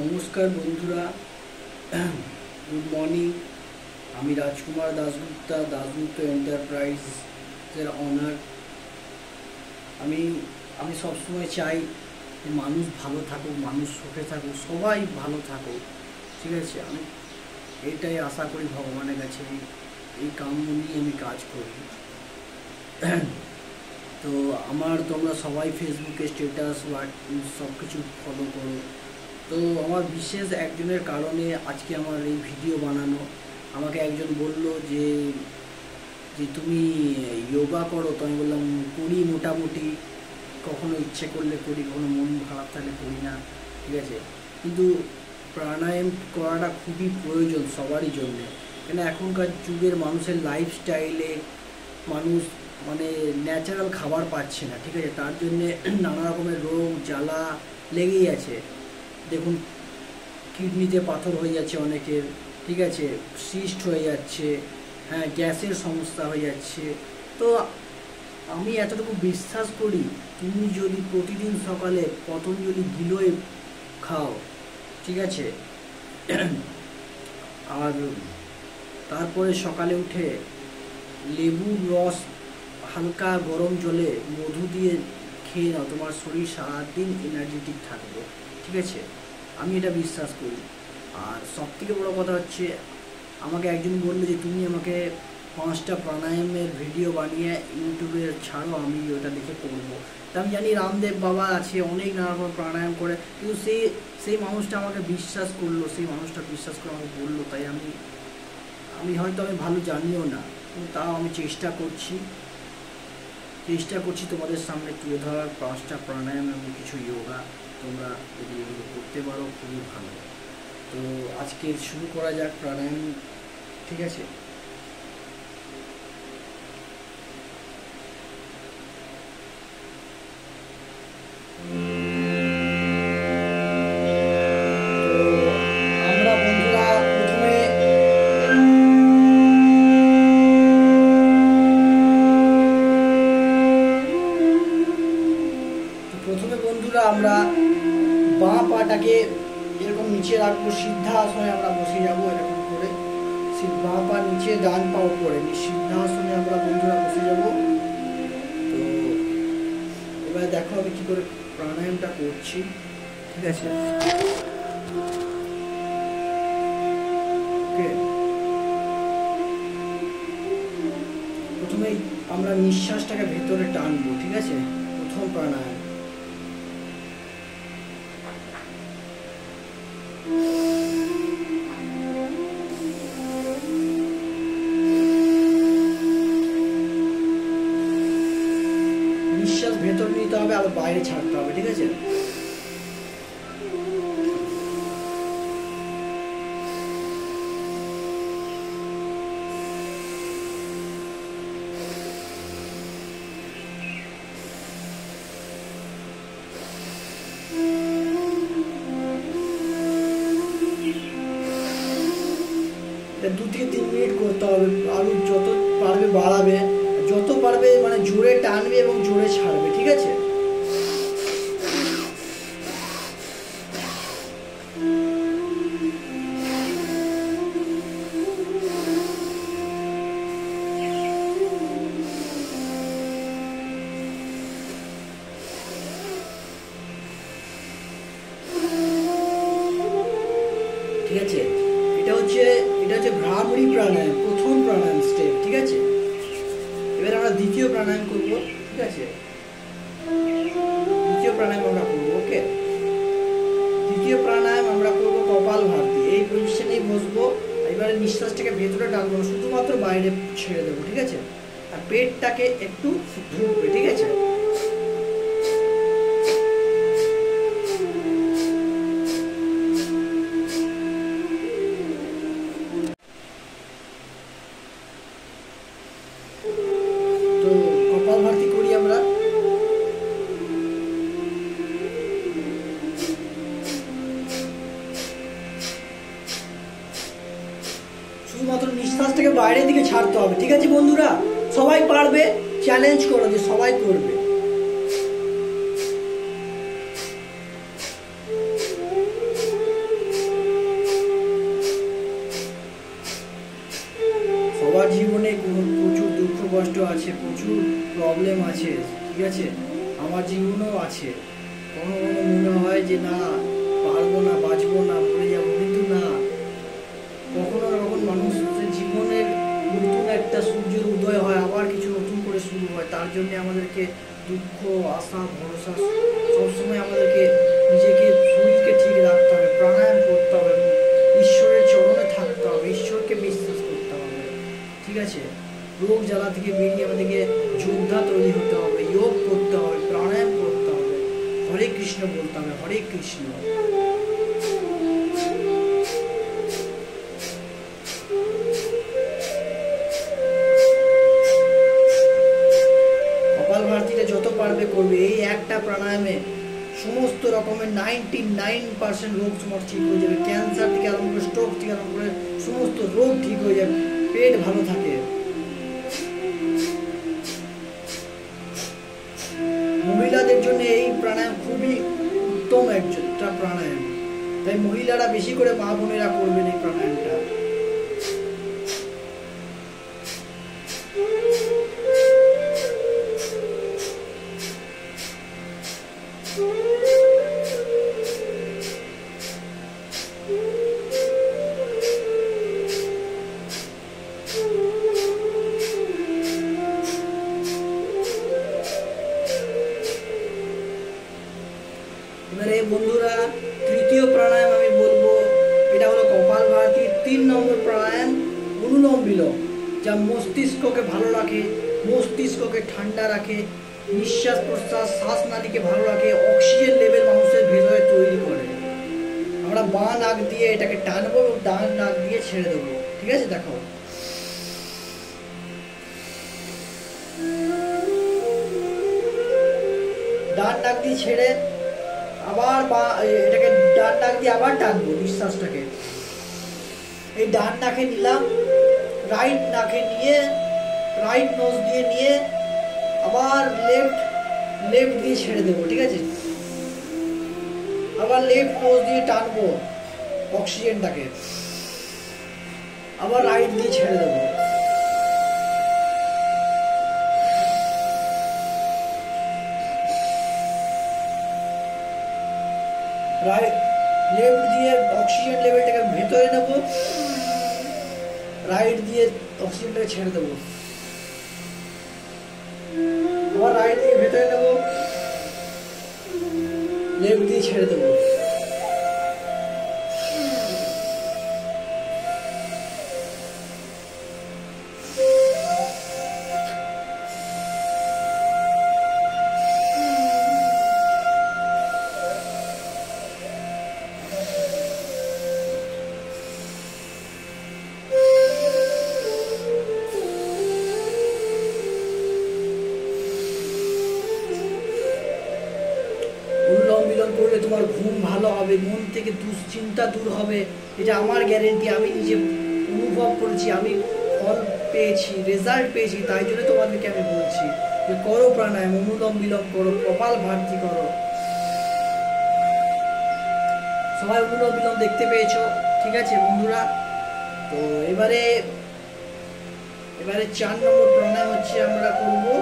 নমস্কার বন্ধুরা, good morning. আমি রাজকুমার দাশগুপ্তা, দাশগুপ্ত এন্টারপ্রাইজের অনার। আমি সবসময় চাই যে মানুষ ভালো থাকুক, মানুষ সুখে থাকুক, সবাই ভালো থাকুক, ঠিক আছে। আমি এটাই আশা করি ভগবানের কাছে, এই কাম্য নিয়ে আমি কাজ করি। তো তোমরা সবাই ফেসবুকে স্ট্যাটাস সব কিছু ফলো করো। তো আমার বিশেষ একজনের কারণে আজকে আমার এই ভিডিও বানানো। আমাকে একজন বলল যে তুমি যোগা করো। তো আমি বললাম করি মোটামুটি, কখনো ইচ্ছে করলে করি, কখনো মন খারাপ থাকলে করি না, ঠিক আছে। কিন্তু প্রাণায়াম করাটা খুবই প্রয়োজন সবারই জন্যে, কেন এখনকার যুগের মানুষের লাইফস্টাইলে মানুষ ন্যাচারাল খাবার পাচ্ছে না, ঠিক আছে। তার জন্যে নানা রকমের রোগ জ্বালা লেগেই আছে। দেখুন, কিডনিতে পাথর হয়ে যাচ্ছে অনেকের, ঠিক আছে, সিস্ট হয়ে যাচ্ছে, হ্যাঁ, গ্যাসের সমস্যা হয়ে যাচ্ছে। তো আমি এতটুকু বিশ্বাস করি, তুমি যদি প্রতিদিন সকালে পতঞ্জলি গিলোয় খাও, ঠিক আছে, আর তারপরে সকালে উঠে লেবুর রস হালকা গরম জলে মধু দিয়ে খেয়ে নাও, তোমার শরীর সারাদিন এনার্জেটিক থাকবে, ঠিক আছে। আমি এটা বিশ্বাস করি। আর সবথেকে বড় কথা হচ্ছে, আমাকে একজন বললো যে তুমি আমাকে 5টা প্রাণায়ামের ভিডিও বানিয়ে ইউটিউবে ছাড়ো, আমি ওটা দেখে করবো। তা আমি জানি রামদেব বাবা আছে, অনেক নানা রকম প্রাণায়াম করে, কিন্তু সেই মানুষটা আমাকে বিশ্বাস করলো, সেই মানুষটা বিশ্বাস করে আমাকে বললো। তাই আমি হয়তো ভালো জানিও না, কিন্তু তাও আমি চেষ্টা করছি তোমাদের সামনে তুলে ধরার 5টা প্রাণায়াম এবং কিছু যোগা। তোমরা যদি এগুলো করতে পারো খুবই ভালো। তো আজকে শুরু করা যাক প্রাণায়াম, ঠিক আছে। আমরা বন্ধুরা প্রথমে আমরা বাঁ পাটাকে এরকম নিচে রাখবো, সিদ্ধাসনে আমরা বসে যাবো এরকম করে। বাঁ পা নিচে, ডান পা উপরে, সিদ্ধাসনে আমরা বন্ধুরা বসে যাব। তো এবার দেখো আমি কি করে প্রাণায়ামটা করছি, ঠিক আছে। প্রথমেই আমরা নিঃশ্বাসটাকে ভেতরে টানবো, ঠিক আছে। প্রথম প্রাণায়াম। নিঃশ্বাস ভেতর নিতে হবে আর বাইরে ছাড়তে হবে, ঠিক আছে। এটা 2 থেকে 3 মিনিট করতে হবে। আর যত পারবে বাড়াবে, যত পারবে জোরে টানবে এবং জোরে ছাড়বে, ঠিক আছে। ঠিক আছে, এটা হচ্ছে ভ্রামরী প্রাণায়াম, প্রথম প্রাণায়াম স্টেপ, ঠিক আছে। এবার আমরা দ্বিতীয় প্রাণায়াম করব, ঠিক আছে। দ্বিতীয় প্রাণায়াম আমরা করব, ওকে। দ্বিতীয় প্রাণায়াম আমরা করব কপালভাতি। এই পজিশনেই বসবো। এবারে নিঃশ্বাসটাকে ভেতরে টানবো, শুধুমাত্র বাইরে ছেড়ে দেবো, ঠিক আছে। আর পেটটাকে একটু ঢুকবে, ঠিক আছে। তো কপালভাতি করি আমরা। শুধুমাত্র নিঃশ্বাসটাকে বাইরের দিকে ছাড়তে হবে, ঠিক আছে বন্ধুরা। সবাই পারবে, চ্যালেঞ্জ করো যে সবাই করবে। কষ্ট আছে, প্রচুর প্রবলেম আছে, ঠিক আছে, আমার জীবনেও আছে। কখনো কখনো মনে হয় যে না, পারবো না, বাঁচবো না, মরে যাবো, কিন্তু না, কখনো না কখনো মানুষের জীবনের নতুন একটা সূর্যের উদয় হয়, আবার কিছু নতুন করে শুরু হয়। তার জন্য আমাদেরকে দুঃখ, আশা, ভরসা সবসময় আমাদেরকে নিজেকে, শরীরকে ঠিক রাখতে হবে, প্রাণায়াম করতে হবে, ঈশ্বরের চরণে থাকতে হবে, ঈশ্বরকে বিশ্বাস করতে হবে, ঠিক আছে। রোগ জ্বালা থেকে বেরিয়ে আমাদেরকে যোদ্ধা তৈরি হতে হবে, যোগ করতে হবে, প্রাণায়াম করতে হবে, হরে কৃষ্ণ বলতে হবে, হরে কৃষ্ণ। কপালভাতিটা যত পারবে করবে। এই একটা প্রাণায়ামে সমস্ত রকমের 99% রোগ তোমার ঠিক হয়ে যাবে। ক্যান্সার থেকে আরম্ভ করে, স্ট্রোক থেকে আরম্ভ করে সমস্ত রোগ ঠিক হয়ে যাবে, পেট ভালো থাকে। মহিলাদের জন্য এই প্রাণায়াম খুবই উত্তম একটা প্রাণায়াম, তাই মহিলারা বেশি করে, মা বোনেরা করবেন এই প্রাণায়ামটা। এবারে বন্ধুরা, তৃতীয় প্রাণায়াম আমি বলবো, এটা হলো কপালভাতির 3 নম্বর প্রাণায়াম, অনুলোম বিলোম, যা মস্তিষ্ককে ভালো রাখে, মস্তিষ্ককে ঠান্ডা রাখে, নিঃশ্বাস প্রশ্বাস, শ্বাস নালীকে ভালো রাখে, অক্সিজেন লেভেল মানুষের ভেতরে তৈরি করে। আমরা বাঁ নাক দিয়ে এটাকে টানবো এবং ডান নাক দিয়ে ছেড়ে দেবো, ঠিক আছে। দেখো, ডান নাক দিয়ে ছেড়ে আবার এটাকে ডান নাক দিয়ে আবার টানবো নিঃশ্বাসটাকে। এই ডান নাকে নিলাম, রাইট নাকে নিয়ে, রাইট নোজ দিয়ে নিয়ে আবার লেফট দিয়ে ছেড়ে দেবো, ঠিক আছে। আবার লেফট নোজ দিয়ে টানবো অক্সিজেনটাকে, আবার রাইট দিয়ে ছেড়ে দেবো। লেফট দিয়ে অক্সিজেন লেভেলটাকে ভেতরে নেব, রাইট দিয়ে অক্সিজেনটাকে ছেড়ে দেবো, আবার রাইট দিয়ে ভেতরে নেব, লেফট দিয়ে ছেড়ে দেবো। করলে তোমার ঘুম ভালো হবে, মন থেকে দুশ্চিন্তা দূর হবে, এটা আমার গ্যারেন্টি। আমি নিজে অনুভব করেছি, আমি ফল পেয়েছি, রেজাল্ট পেয়েছি, তাই জন্য তোমাদেরকে আমি বলছি যে করো প্রাণায়াম, অনুলোম বিলোম করো, কপালভাতি করো। সবাই অনুলোম বিলোম দেখতে পেয়েছো, ঠিক আছে বন্ধুরা। তো এবারে 4 নম্বর প্রাণায়াম হচ্ছে, আমরা করবো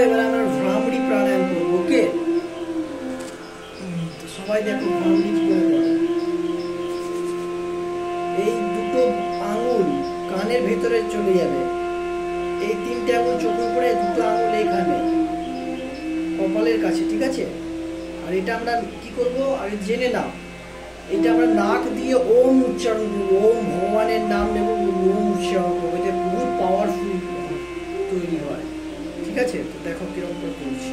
এবারে আমরা ভ্রামরী প্রাণায়াম করবো, ওকে। সবাই দেখো ভ্রামরী কি করে করে। এই দুটো আঙুল কানের ভেতরে চলে যাবে, এই 3টে আঙুল চোখের উপরে, দুটো আঙুল এইখানে কপালের কাছে, ঠিক আছে। আর এটা আমরা কি করব আগে জেনে নাও। এটা আমরা নাক দিয়ে ওম উচ্চারণ করবো, ওম ভগবানের নাম নেব, ওম উচ্চারণ করবো, এটা বহুত পাওয়ারফুল তৈরি হয়, ঠিক আছে। তো দেখো কিরকম করে করছি।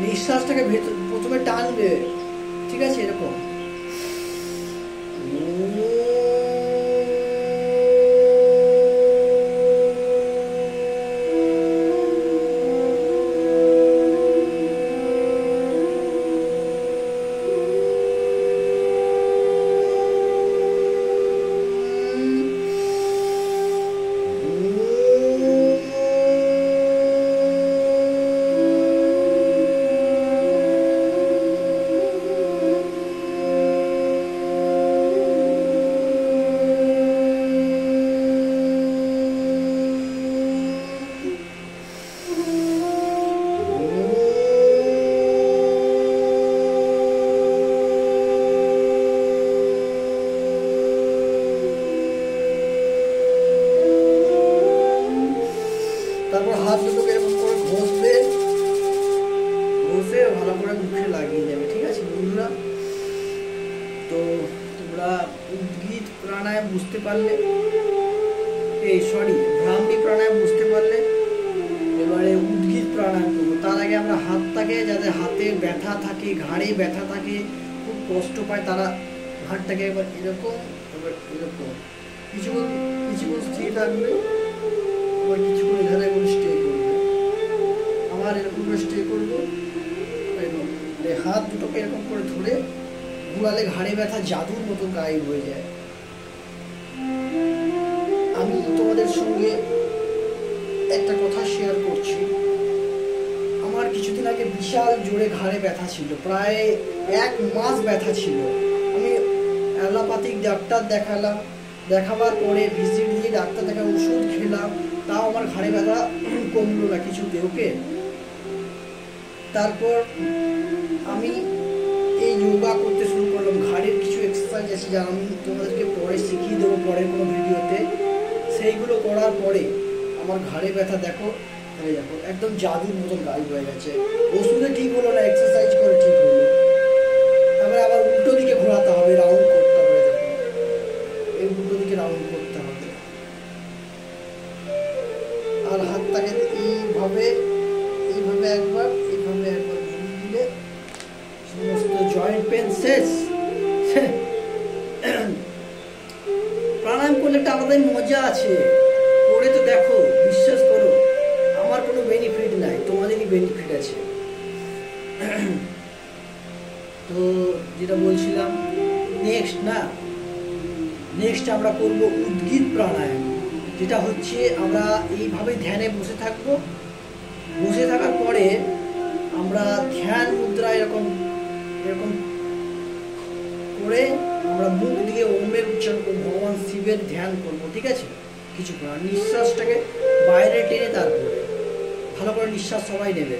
নিঃশ্বাসটাকে প্রথমে প্রথমে টানবে, ঠিক আছে, এরকম তারপর হাত দুটোকে এরকম করে ঘষবে, ঘষে ভালো করে মুখে লাগিয়ে যাবে, ঠিক আছে বন্ধুরা। তো তোমরা উদ্গীত প্রাণায়াম বুঝতে পারলে, ভ্রাম্যী প্রাণায়াম বুঝতে পারলে। এবারে উদ্গীত প্রাণায়াম করবো। তার আগে আমরা হাতটাকে, যাদের হাতে ব্যথা থাকে, ঘাড়ে ব্যথা থাকে, খুব কষ্ট পায়, তারা ঘাড়টাকে একবার এরকম, এবার এরকম কিছুক্ষণ স্থির থাকবে, আবার কিছুক্ষণ এখানে করে স্টে করবে, আবার এরকম করে স্টে করবো। হাত দুটোকে এরকম করে ধরে ঘুরালে ঘাড়ে ব্যথা জাদুর মতো গায়েব হয়ে যায়। আমি তোমাদের সঙ্গে একটা কথা শেয়ার করছি। আমার কিছুদিন আগে বিশাল জোরে ঘাড়ে ব্যথা ছিল, প্রায় 1 মাস ব্যথা ছিল। আমি অ্যালোপ্যাথিক ডাক্তার দেখালাম, দেখাবার পরে ভিজিট দিয়ে ডাক্তার দেখা ওষুধ খেলাম, তাও আমার ঘাড়ে ব্যথা কমলো না কিছুতে। ওকে, তারপর আমি এই যোগা করতে শুরু করলাম। ঘাড়ের কিছু এক্সারসাইজ আছে যা আমি তোমাদেরকে পরে শিখিয়ে দেবো পরের কোনো ভিডিওতে। সেইগুলো করার পরে আমার ঘাড়ে ব্যথা দেখো একদম জাদুর মতন গায়েব হয়ে গেছে। ওষুধে ঠিক হলো না, এক্সারসাইজ করে ঠিক হলো। তারপরে আবার উল্টো দিকে ঘোরাতে হবে, রাউন্ড করতে হবে, দেখো এই উল্টো দিকে রাউন্ড করতে হবে। আর হাতটাকে এইভাবে একবার ঘুরিয়ে দিলে সমস্ত জয়েন্ট পেন শেষ। প্রাণায়াম করলে একটা আলাদাই মজা আছে, করে তো দেখো, বিশ্বাস করো। আমার কোনো বেনিফিট নাই, তোমাদেরই বেনিফিট আছে। তো যেটা বলছিলাম, নেক্সট আমরা করব উদ্গীত প্রাণায়াম, যেটা হচ্ছে আমরা এইভাবে ধ্যানে বসে থাকবো। বসে থাকার পরে আমরা ধ্যান মুদ্রা এরকম করে আমরা মুখ দিয়ে ওমের উচ্চারণ করবো, ভগবান শিবের ধ্যান করবো, ঠিক আছে। কিছুক্ষণ নিঃশ্বাসটাকে বাইরে টেনে, তারপরে ভালো করে নিঃশ্বাস সবাই নেবে।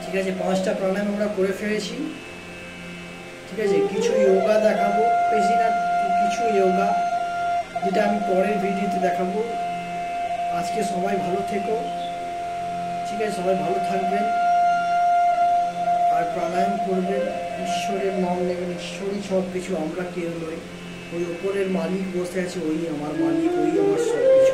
ঠিক আছে, 5টা প্রাণায়াম আমরা করে ফেলেছি। ঠিক আছে, কিছু যোগা দেখাবো, বেশি না, কিছু যোগা, যেটা আমি পরের ভিডিওতে দেখাবো। আজকে সবাই ভালো থেকো, ঠিক আছে, সবাই ভালো থাকবেন আর প্রাণায়াম করবেন, ঈশ্বরের নাম নেবেন। ঈশ্বরই সব কিছু, আমরা কেউ নই। ওই ওপরের মালিক বসে আছে, ওই আমার মালিক, ওই আমার সব কিছু।